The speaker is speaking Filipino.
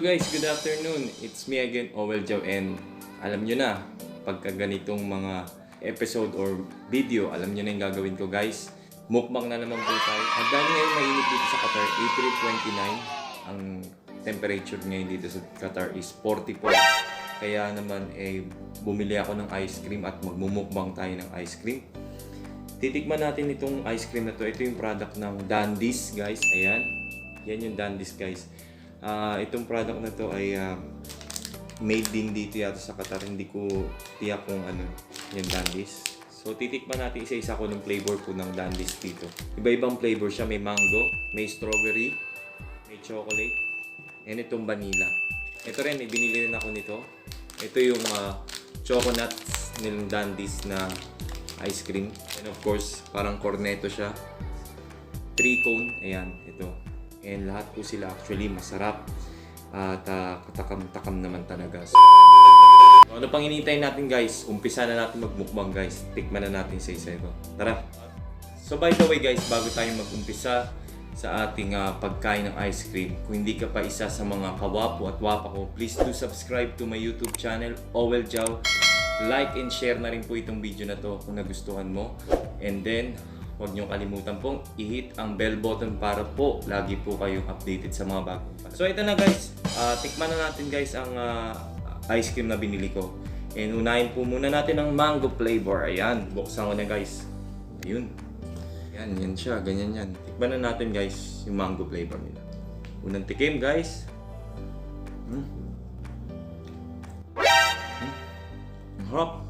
So guys, good afternoon. It's me again, Owel Jow, and alam nyo na, pagka ganitong mga episode or video, alam nyo na yung gagawin ko guys. Mukbang na naman po tayo. At dahil ngayon mainit dito sa Qatar, April 29, ang temperature ngayon dito sa Qatar is 44. Kaya naman bumili ako ng ice cream at magmumukbang tayo ng ice cream. Titikman natin itong ice cream na to. Ito yung product ng Dandies guys. Ayan. Yan yung Dandies guys. Itong product na to ay made din dito yata sa Qatar. Hindi ko tiyak kung ano yung Dandies. So titikman natin isa-isa ko ng flavor po ng Dandies dito. Iba-ibang flavor siya. May mango, may strawberry, may chocolate, and itong vanilla. Ito rin, binili rin ako nito. Ito yung choco nuts nilang Dandies na ice cream. And of course, parang cornetto siya. 3 cone, ayan, ito. And lahat po sila actually masarap. At katakam-takam naman talaga. So, ano pang hinihintay natin guys? Umpisa na natin magmukbang guys. Tikman na natin sa isa ito. Tara! So by the way guys, bago tayo mag-umpisa sa ating pagkain ng ice cream, kung hindi ka pa isa sa mga kawapo at wapa ko, please do subscribe to my YouTube channel, Owel Jow. Like and share na rin po itong video na to kung nagustuhan mo. And then, huwag niyong kalimutan pong i-hit ang bell button para po lagi po kayong updated sa mga bagong pa. So ito na guys, tikman na natin guys ang ice cream na binili ko. And unahin po muna natin ang mango flavor. Ayan, buksan ko na guys. Ayun. Yan siya, ganyan yan. Tikman na natin guys yung mango flavor nila. Unang tikim guys. Ang harap.